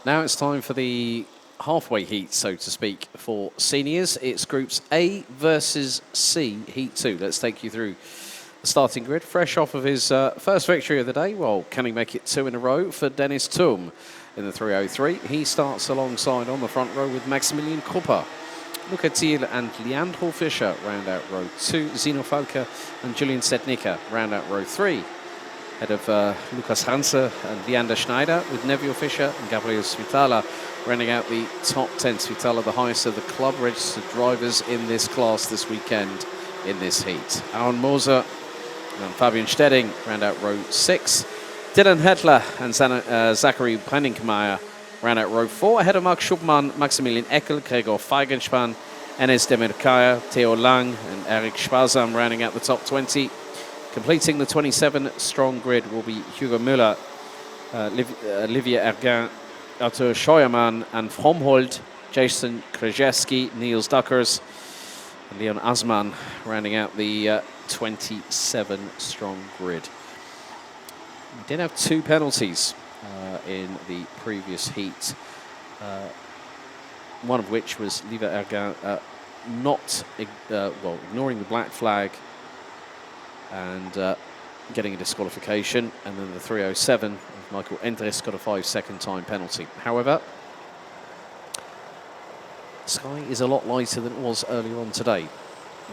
Now it's time for the halfway heat, so to speak, for seniors. It's groups A versus C, heat 2. Let's take you through the starting grid. Fresh off of his first victory of the day, well, can he make it 2 in a row for Dennis Thum in the 303? He starts alongside on the front row with Maximilian Krupper. Luca Thiel and Leandro Fischer round out row 2. Zino Falke and Julian Sednica round out row 3. Ahead of Lukas Hanse and Leander Schneider, with Nevio Fischer and Gabriel Svitala rounding out the top 10. Svitala, the highest of the club registered drivers in this class this weekend in this heat. Aaron Moser and Fabian Stedding round out row 6. Dylan Hetler and Zachary Brenningmeier round out row 4. Ahead of Mark Schubmann, Maximilian Eckel, Gregor Feigenspann, Enes Demirkaya, Theo Lang and Eric Sparsam rounding out the top 20. Completing the 27-strong grid will be Hugo Müller, Olivier Ergin, Arthur Scheuermann and Fromhold, Jason Krajewski, Niels Duckers, and Leon Asman rounding out the 27-strong grid. We did have 2 penalties in the previous heat, one of which was Olivier Ergin ignoring the black flag and getting a disqualification, and then the 307 of Michael Endres got a 5-second time penalty. However, the sky is a lot lighter than it was earlier on today,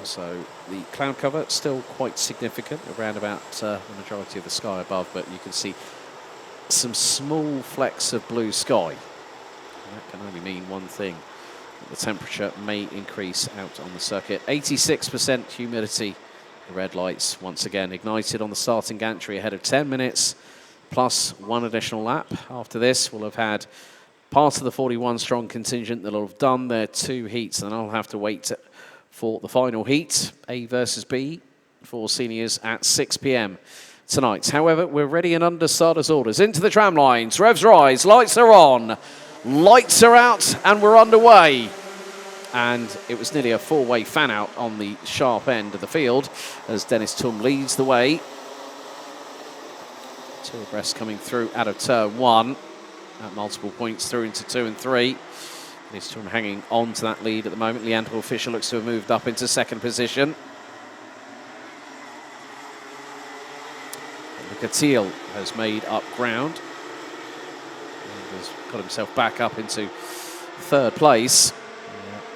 so the cloud cover still quite significant, around about the majority of the sky above, but you can see some small flecks of blue sky. And that can only mean one thing: the temperature may increase out on the circuit. 86% humidity. The red lights once again ignited on the starting gantry ahead of 10 minutes plus 1 additional lap. After this, we'll have had part of the 41-strong contingent that will have done their 2 heats, and I'll have to wait for the final heat, A versus B, for seniors at 6 p.m. tonight. However, we're ready and under starters' orders. Into the tram lines, revs rise, lights are on, lights are out, and we're underway. And it was nearly a 4-way fan-out on the sharp end of the field as Dennis Thum leads the way. 2 abreast coming through out of turn 1 at multiple points through into 2 and 3. Dennis Thum hanging on to that lead at the moment. Leandro Fischer looks to have moved up into 2nd position. Luca Thiel has made up ground and has got himself back up into 3rd place.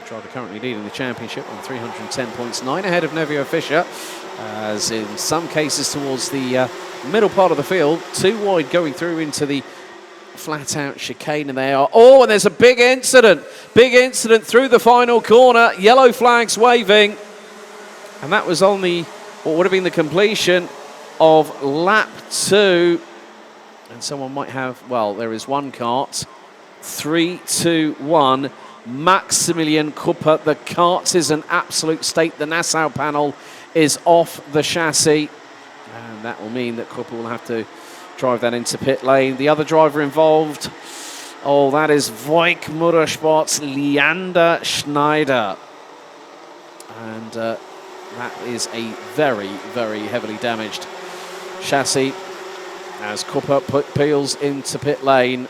Driver currently leading the championship on 310 points, 9 ahead of Nevio Fischer, as in some cases towards the middle part of the field, 2 wide going through into the flat-out chicane, and they are, and there's a big incident through the final corner, yellow flags waving, and that was on the, what would have been the completion of lap 2, and someone might have, well, there is one kart, 3, 2, 1, Maximilian Krupper. The kart is an absolute state. The Nassau panel is off the chassis, and that will mean that Krupper will have to drive that into pit lane. The other driver involved, that is Voik Motorsport's Leander Schneider, and that is a very, very heavily damaged chassis as Krupper peels into pit lane.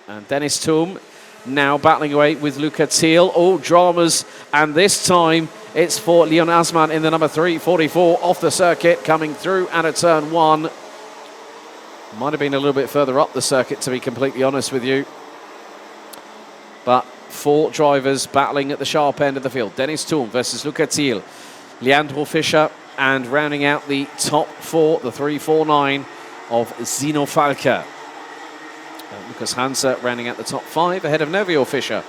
And Dennis Thum now battling away with Luca Thiel. All dramas, and this time it's for Leon Asman in the number 344 off the circuit, coming through out of turn 1. Might have been a little bit further up the circuit, to be completely honest with you. But 4 drivers battling at the sharp end of the field. Dennis Thum versus Luca Thiel, Leandro Fischer, and rounding out the top 4, the 349 of Zino Falke. Lukas Hanse rounding out the top 5 ahead of Nevio Fischer.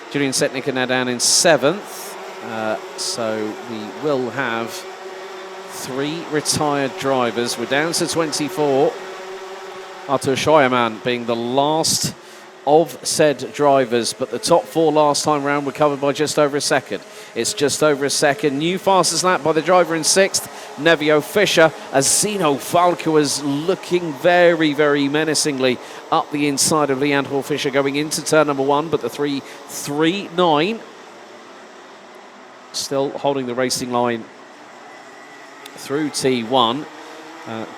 Julian Sednica now down in 7th. So we will have 3 retired drivers. We're down to 24. Arthur Scheuermann being the last of said drivers, but the top 4 last time round were covered by just over a second. It's just over a second. New fastest lap by the driver in 6th, Nevio Fischer, as Zino Falke was looking very, very menacingly up the inside of Leandro Fischer going into turn number 1, but the 339 still holding the racing line through T1.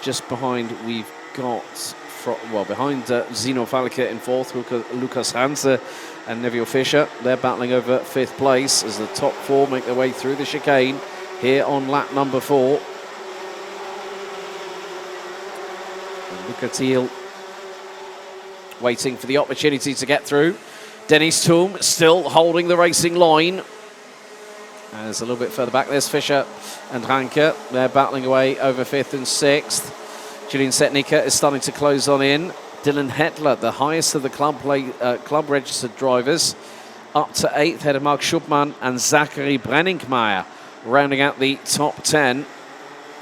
Just behind, we've got behind Zino Falke in fourth, Lukas Hanse and Nevio Fischer. They're battling over fifth place as the top four make their way through the chicane here on lap number 4. And Luca Thiel waiting for the opportunity to get through. Dennis Thum still holding the racing line. As a little bit further back, there's Fischer and Ranke. They're battling away over 5th and 6th. Julian Setnica is starting to close on in. Dylan Hetler, the highest of the club registered drivers, up to 8th, ahead of Mark Schupman and Zachary Brenningmeier, rounding out the top 10.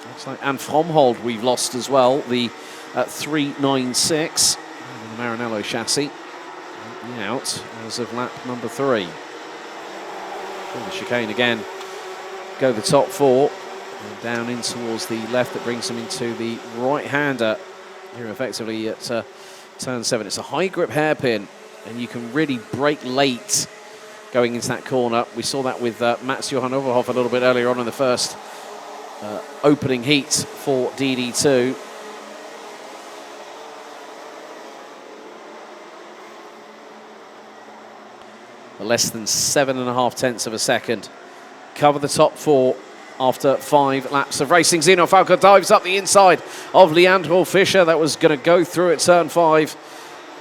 Looks like Anne Fromhold we've lost as well, the 396, the Maranello chassis, out as of lap number 3. Through the chicane again, go the top 4, and down in towards the left. That brings them into the right-hander here effectively at turn 7. It's a high grip hairpin, and you can really brake late going into that corner. We saw that with Mats Johan Overhoff a little bit earlier on in the first opening heat for DD2. Less than 7.5 tenths of a second. Cover the top 4 after 5 laps of racing. Zino Falco dives up the inside of Leandro Fischer. That was going to go through at turn 5.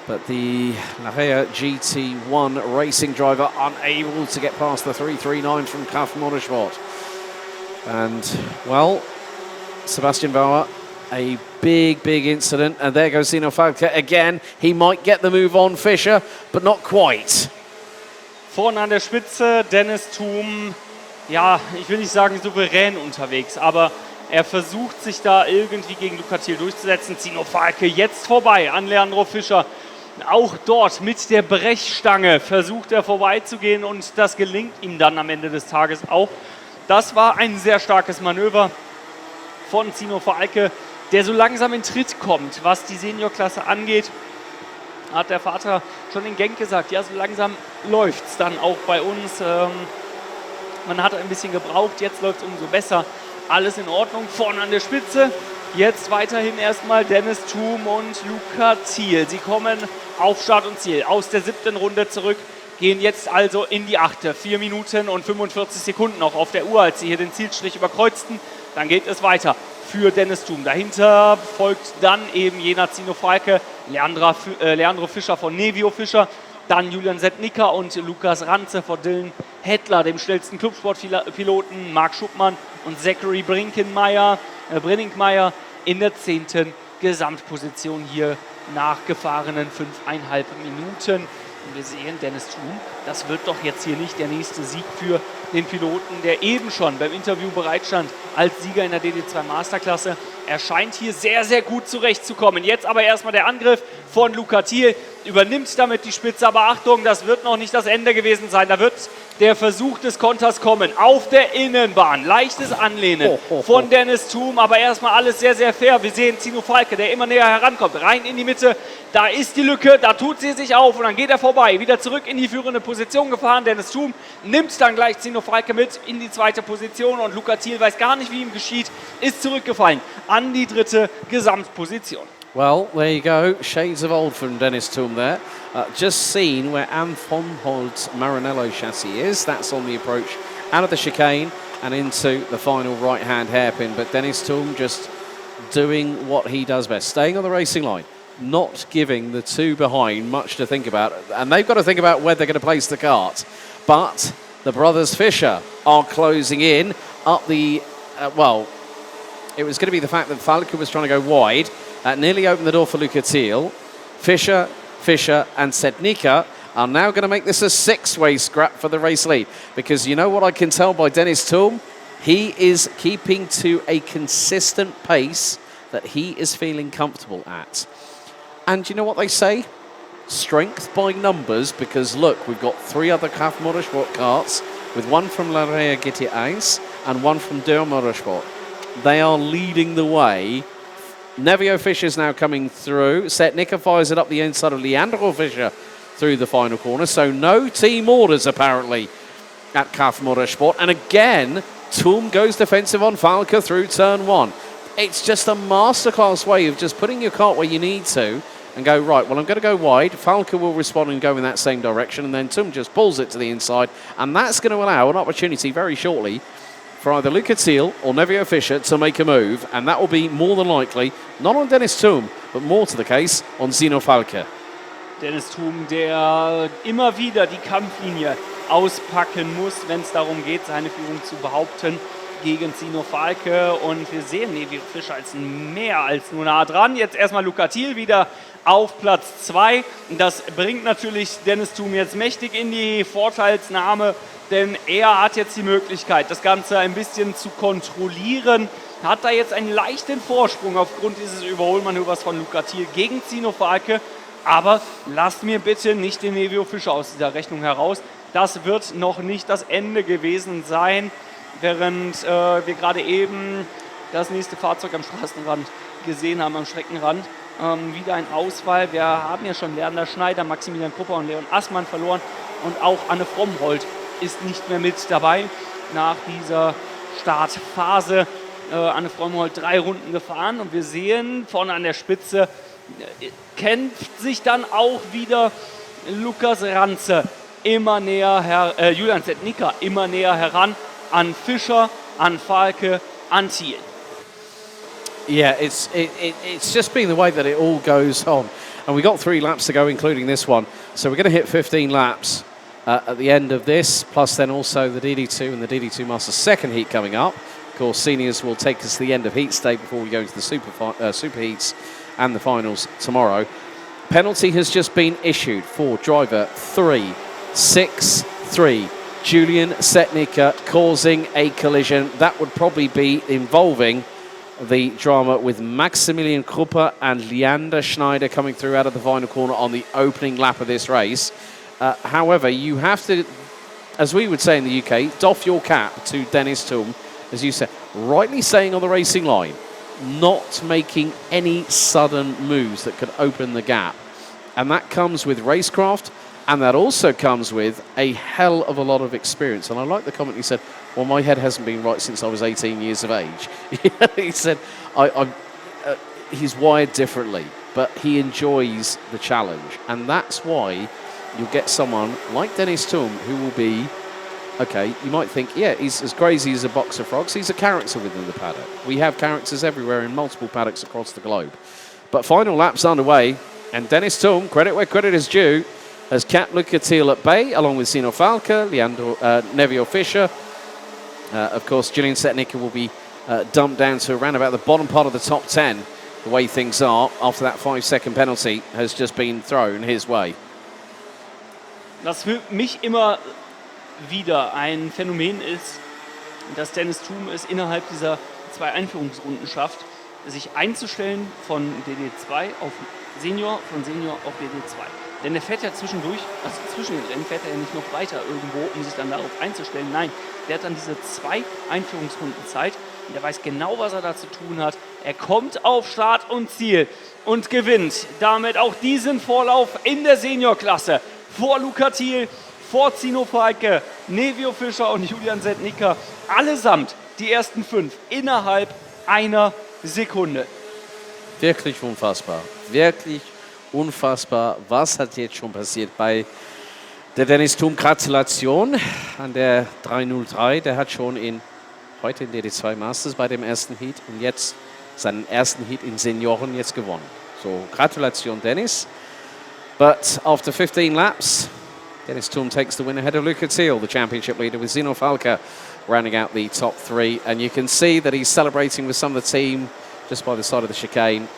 But the Larea GT1 racing driver unable to get past the 339 from Kraft Motorsport. And, well, Sebastian Bauer, a big incident. And there goes Zino Falco again. He might get the move on Fischer, but not quite. Vorne an der Spitze, Dennis Thum, ja, ich will nicht sagen souverän unterwegs, aber er versucht sich da irgendwie gegen Luca Thiel durchzusetzen. Zino Falke jetzt vorbei an Leandro Fischer. Auch dort mit der Brechstange versucht er vorbeizugehen und das gelingt ihm dann am Ende des Tages auch. Das war ein sehr starkes Manöver von Zino Falke, der so langsam in Tritt kommt, was die Seniorklasse angeht. Hat der Vater schon in Genk gesagt, ja, so langsam läuft es dann auch bei uns. Man hat ein bisschen gebraucht, jetzt läuft es umso besser. Alles in Ordnung, vorne an der Spitze. Jetzt weiterhin erstmal Dennis Thum und Luca Thiel. Sie kommen auf Start und Ziel aus der 7. Runde zurück, gehen jetzt also in die 8. 4 Minuten und 45 Sekunden noch auf der Uhr, als sie hier den Zielstrich überkreuzten. Dann geht es weiter für Dennis Thum. Dahinter folgt dann eben jener Zino Falke, Leandro Fischer von Nevio Fischer, dann Julian Setnica und Lukas Ranze von Dylan Hetler, dem schnellsten Clubsportpiloten, Mark Schupman und Zachary Brenningmeier in der 10. Gesamtposition hier nach gefahrenen 5,5 Minuten. Und wir sehen, Dennis Thum, das wird doch jetzt hier nicht der nächste Sieg für den Piloten, der eben schon beim Interview bereitstand als Sieger in der DD2 Masterklasse. Er scheint hier sehr gut zurechtzukommen. Jetzt aber erstmal der Angriff von Luca Thiel, übernimmt damit die Spitze, aber Achtung, das wird noch nicht das Ende gewesen sein. Da wird der Versuch des Konters kommen auf der Innenbahn. Leichtes Anlehnen von Dennis Thum, aber erstmal alles sehr fair. Wir sehen Zino Falke, der immer näher herankommt, rein in die Mitte. Da ist die Lücke, da tut sie sich auf und dann geht er vorbei. Wieder zurück in die führende Position gefahren. Dennis Thum nimmt dann gleich Zino Falke mit in die 2. Position und Luca Thiel weiß gar nicht, wie ihm geschieht, ist zurückgefallen an die 3. Gesamtposition. Well, there you go. Shades of old from Dennis Thum there. Just seen where Anne Fonhold's Maranello chassis is. That's on the approach out of the chicane and into the final right-hand hairpin. But Dennis Thum just doing what he does best, staying on the racing line, not giving the 2 behind much to think about. And they've got to think about where they're going to place the kart. But the brothers Fischer are closing in up the, well, it was going to be the fact that Falke was trying to go wide. That nearly opened the door for Luca Thiel. Fischer, and Setnica are now going to make this a 6-way scrap for the race lead. Because you know what I can tell by Dennis Thum? He is keeping to a consistent pace that he is feeling comfortable at. And you know what they say? Strength by numbers, because look, we've got 3 other Kraft Motorsport karts, with 1 from Larea GT1 and 1 from Dürr Motorsport. They are leading the way. Nevio Fischer's now coming through. Setnica fires it up the inside of Leandro Fischer through the final corner. So no team orders apparently at Kraft Motorsport. And again, Thum goes defensive on Falke through turn 1. it's just a masterclass way of just putting your cart where you need to and go, right, well, I'm going to go wide. Falke will respond and go in that same direction, and then Tum just pulls it to the inside, and that's going to allow an opportunity very shortly for either Luca Thiel or Nevio Fischer to make a move, and that will be more than likely, not on Dennis Tum, but more to the case, on Zino Falke. Dennis Thum, der immer wieder die Kampflinie auspacken muss, wenn es darum geht, seine Führung zu behaupten gegen Zino Falke. Und wir sehen Nevio Fischer als mehr als nur nah dran. Jetzt erstmal Luca Thiel wieder auf Platz 2. Das bringt natürlich Dennis Thum jetzt mächtig in die Vorteilsnahme, denn er hat jetzt die Möglichkeit, das Ganze ein bisschen zu kontrollieren. Hat da jetzt einen leichten Vorsprung aufgrund dieses Überholmanövers von Luca Thiel gegen Zino Falke. Aber lasst mir bitte nicht den Nevio Fischer aus dieser Rechnung heraus. Das wird noch nicht das Ende gewesen sein, während wir gerade eben das nächste Fahrzeug am Straßenrand gesehen haben, am Streckenrand. Wieder ein Ausfall. Wir haben ja schon Lerner Schneider, Maximilian Krupper und Leon Assmann verloren. Und auch Anne Frommhold ist nicht mehr mit dabei nach dieser Startphase. Anne Frommhold 3 Runden gefahren und wir sehen vorne an der Spitze kämpft sich dann auch wieder Lukas Ranze immer näher, Julian Sednicka immer näher heran an Fischer, an Falke, an Thiel. Yeah, it's just been the way that it all goes on. And we got 3 laps to go, including this one. So we're going to hit 15 laps at the end of this, plus then also the DD2 and the DD2 Masters second heat coming up. Of course, seniors will take us to the end of heat state before we go into the super heats and the finals tomorrow. Penalty has just been issued for driver 363, Julian Sednicka, causing a collision. That would probably be involving the drama with Maximilian Krupper and Leander Schneider coming through out of the final corner on the opening lap of this race. However, you have to, as we would say in the UK, doff your cap to Dennis Thum, as you said, rightly staying on the racing line, not making any sudden moves that could open the gap. And that comes with racecraft, and that also comes with a hell of a lot of experience. And I like the comment he said, well, my head hasn't been right since I was 18 years of age. He said, he's wired differently, but he enjoys the challenge. And that's why you'll get someone like Dennis Thum who will be, okay, you might think, yeah, he's as crazy as a box of frogs. He's a character within the paddock. We have characters everywhere in multiple paddocks across the globe. But final lap's underway, and Dennis Thum, credit where credit is due, has kept Luca Thiel at bay, along with Zino Falke, Nevio Fischer. Of course, Julian Sednicka will be dumped down to around about the bottom part of the top 10, the way things are, after that 5-second penalty has just been thrown his way. Was für mich immer wieder ein Phänomen ist, dass Dennis Thum es innerhalb dieser 2 Einführungsrunden schafft, sich einzustellen von DD2 auf Senior, von Senior auf DD2. Denn er fährt ja zwischendurch, also zwischen den Rennen fährt er ja nicht noch weiter irgendwo, um sich dann darauf einzustellen. Nein, der hat dann diese 2 Einführungsrunden Zeit und er weiß genau, was er da zu tun hat. Er kommt auf Start und Ziel und gewinnt damit auch diesen Vorlauf in der Seniorklasse vor Luca Thiel, vor Zino Falke, Nevio Fischer und Julian Sednicka. Allesamt die ersten 5 innerhalb einer Sekunde. Wirklich unfassbar. Wirklich unfassbar. Was hat jetzt schon passiert bei der Dennis Thum? Gratulation an der 303. Der hat schon heute in DD2 Masters bei dem ersten Heat und jetzt seinen ersten Heat in Senioren jetzt gewonnen. So, Gratulation, Dennis. But after 15 laps, Dennis Thum takes the win ahead of Luca Thiel, the championship leader, with Zino Falke rounding out the top 3. And you can see that he's celebrating with some of the team just by the side of the chicane.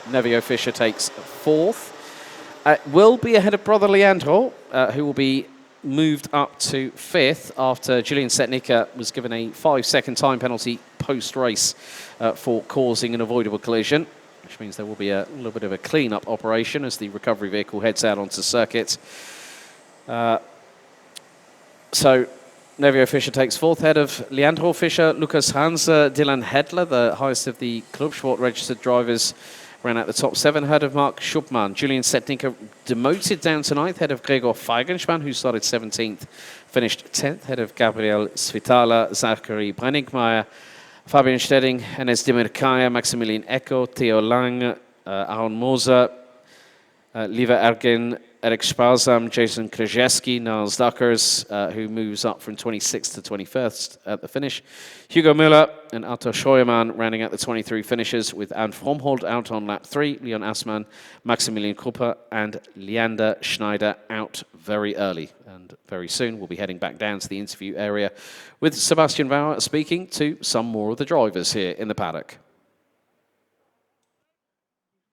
Nevio Fischer takes 4th. Will be ahead of brother Leandro, who will be moved up to 5th after Julian Sednicka was given a 5-second time penalty post-race for causing an avoidable collision, which means there will be a little bit of a clean-up operation as the recovery vehicle heads out onto circuit. So Nevio Fischer takes 4th, ahead of Leandro Fischer, Lukas Hanse, Dylan Hedler, the highest of the Club Sport registered drivers, ran out the top 7 ahead of Mark Schubmann. Julian Setniker demoted down to 9th, ahead of Gregor Feigenspann, who started 17th, finished 10th, ahead of Gabriel Svitala, Zachary Brenningmeier, Fabian Stedding, Enes Dimirkaya, Maximilian Echo, Theo Lang, Aaron Moser, Liva Ergin, Eric Sparsam, Jason Krajewski, Niles Duckers, who moves up from 26th to 21st at the finish. Hugo Müller and Arthur Scheuermann rounding out the 23 finishers, with Anne Fromhold out on lap 3, Leon Assmann, Maximilian Krupper, and Leander Schneider out very early. And very soon we'll be heading back down to the interview area with Sebastian Bauer speaking to some more of the drivers here in the paddock.